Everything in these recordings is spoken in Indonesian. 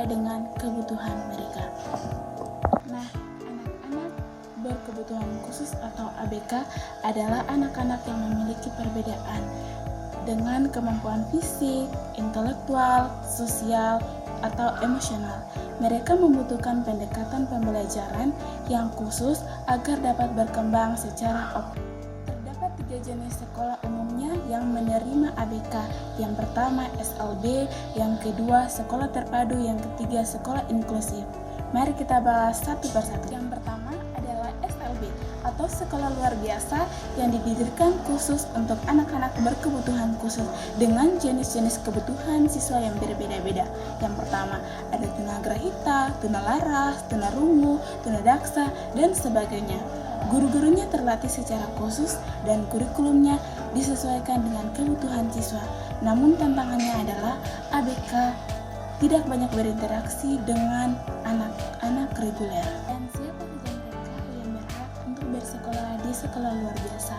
sesuai dengan kebutuhan mereka. Nah, anak-anak berkebutuhan khusus atau ABK adalah anak-anak yang memiliki perbedaan dengan kemampuan fisik, intelektual, sosial, atau emosional. Mereka membutuhkan pendekatan pembelajaran yang khusus agar dapat berkembang secara optimal. Terdapat 3 jenis sekolah umumnya yang menerima ABK. Yang pertama SLB, yang kedua sekolah terpadu, yang ketiga sekolah inklusif. Mari kita bahas satu persatu. Yang pertama adalah SLB atau sekolah luar biasa yang didirikan khusus untuk anak-anak berkebutuhan khusus dengan jenis-jenis kebutuhan siswa yang berbeda-beda. Yang pertama ada tunagrahita, tunalaras, tunarungu, tunadaksa, dan sebagainya. Guru-gurunya terlatih secara khusus dan kurikulumnya disesuaikan dengan kebutuhan siswa. Namun tantangannya adalah ABK tidak banyak berinteraksi dengan anak-anak reguler. Dan siapa saja mereka yang berhak untuk bersekolah di sekolah luar biasa?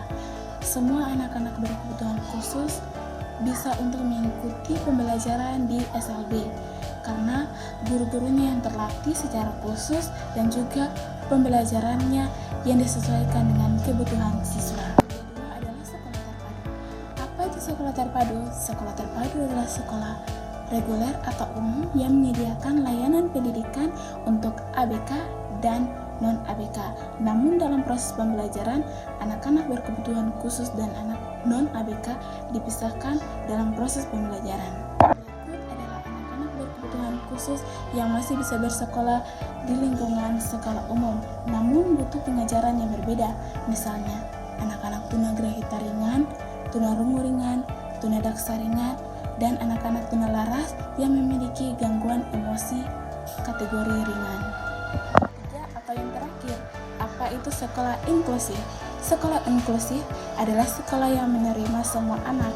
Semua anak-anak berkebutuhan khusus bisa untuk mengikuti pembelajaran di SLB karena guru-gurunya yang terlatih secara khusus dan juga pembelajarannya yang disesuaikan dengan kebutuhan siswa. Kedua adalah sekolah terpadu. Apa itu sekolah terpadu? Sekolah terpadu adalah sekolah reguler atau umum yang menyediakan layanan pendidikan untuk ABK dan non-ABK. Namun dalam proses pembelajaran, anak-anak berkebutuhan khusus dan anak non-ABK dipisahkan dalam proses pembelajaran. Berikut adalah anak-anak berkebutuhan khusus yang masih bisa bersekolah di lingkungan sekolah umum, namun butuh pengajaran yang berbeda. Misalnya, anak-anak tunagrahita ringan, tunarungu ringan, tunadaksa ringan, dan anak-anak tunalaras yang memiliki gangguan emosi kategori ringan. Ketiga atau yang terakhir, apa itu sekolah inklusif? Sekolah inklusif adalah sekolah yang menerima semua anak,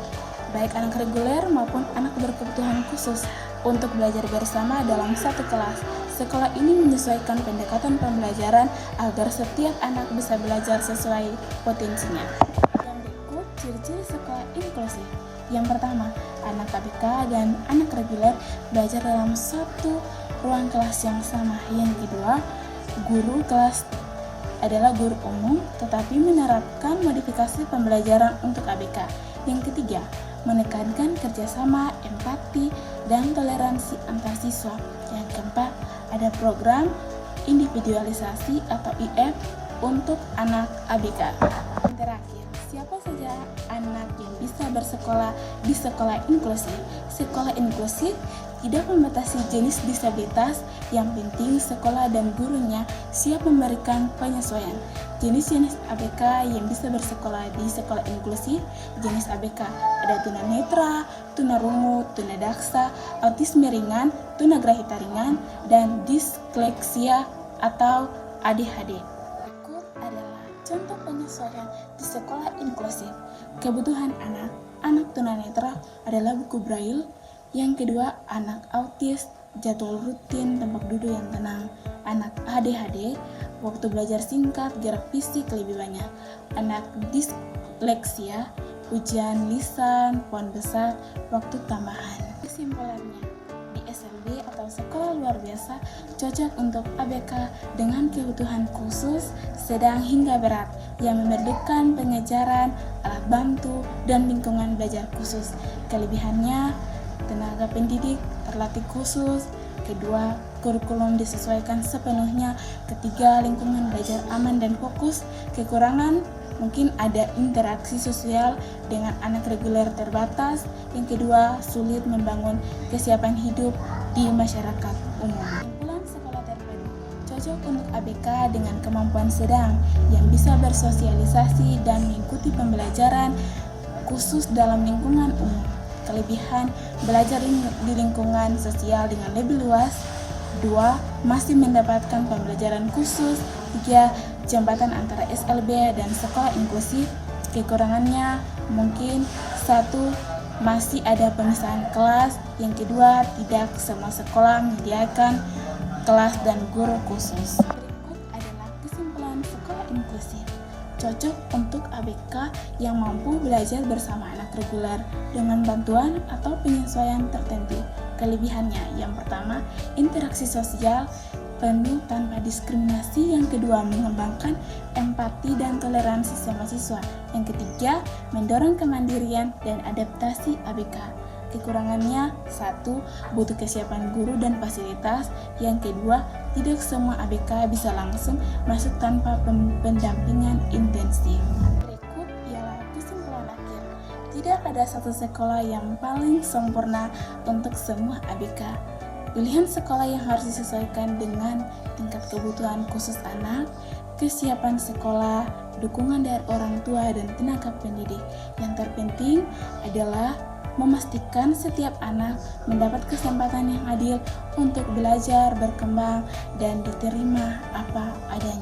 baik anak reguler maupun anak berkebutuhan khusus, untuk belajar bersama dalam satu kelas. Sekolah ini menyesuaikan pendekatan pembelajaran agar setiap anak bisa belajar sesuai potensinya. Dan berikut ciri-ciri sekolah inklusif. Yang pertama, anak ABK dan anak reguler belajar dalam satu ruang kelas yang sama. Yang kedua, guru kelas adalah guru umum tetapi menerapkan modifikasi pembelajaran untuk ABK. Yang ketiga, menekankan kerjasama, empati, dan toleransi antar siswa. Yang keempat, ada program individualisasi atau IF untuk anak ABK. Yang terakhir, siapa saja anak yang bisa bersekolah di sekolah inklusif? Sekolah inklusif tidak membatasi jenis disabilitas, yang penting sekolah dan gurunya siap memberikan penyesuaian. Jenis-jenis ABK yang bisa bersekolah di sekolah inklusif, jenis ABK ada tunanetra, tunarungu, tunadaksa, autisme ringan, tunagrahita ringan, dan disleksia atau ADHD. Berikut adalah contoh penyesuaian di sekolah inklusif. Kebutuhan anak tunanetra adalah buku braille. Yang kedua, anak autis, jadwal rutin, tempat duduk yang tenang. Anak ADHD, waktu belajar singkat, gerak fisik lebih banyak. Anak disleksia, ujian lisan, font besar, waktu tambahan. Kesimpulannya, di SLB atau sekolah luar biasa cocok untuk ABK dengan kebutuhan khusus, sedang hingga berat, yang memerlukan pengejaran, alat bantu, dan lingkungan belajar khusus. Kelebihannya, tenaga pendidik terlatih khusus. Kedua, kurikulum disesuaikan sepenuhnya. Ketiga, lingkungan belajar aman dan fokus. Kekurangan, mungkin ada interaksi sosial dengan anak reguler terbatas. Yang kedua, sulit membangun kesiapan hidup di masyarakat umum. Kumpulan sekolah terpadu cocok untuk ABK dengan kemampuan sedang yang bisa bersosialisasi dan mengikuti pembelajaran khusus dalam lingkungan umum. Kelebihan, belajar di lingkungan sosial dengan lebih luas. 2. Masih mendapatkan pembelajaran khusus. 3. Jembatan antara SLB dan sekolah inklusif. Kekurangannya mungkin 1. Masih ada pemisahan kelas. Yang kedua, tidak semua sekolah menyediakan kelas dan guru khusus. Berikut adalah kesimpulan sekolah inklusif. Cocok untuk ABK yang mampu belajar bersama anak reguler dengan bantuan atau penyesuaian tertentu. kelebihannya. Yang pertama, interaksi sosial penuh tanpa diskriminasi. Yang kedua, mengembangkan empati dan toleransi sama siswa. Yang ketiga, mendorong kemandirian dan adaptasi ABK. Kekurangannya, 1. Butuh kesiapan guru dan fasilitas. Yang kedua, tidak semua ABK bisa langsung masuk tanpa pendampingan intensif. Berikut ialah kesimpulan akhir. Tidak ada satu sekolah yang paling sempurna untuk semua ABK. Pilihan sekolah yang harus disesuaikan dengan tingkat kebutuhan khusus anak, kesiapan sekolah, dukungan dari orang tua dan tenaga pendidik. Yang terpenting adalah memastikan setiap anak mendapat kesempatan yang adil untuk belajar, berkembang, dan diterima apa adanya.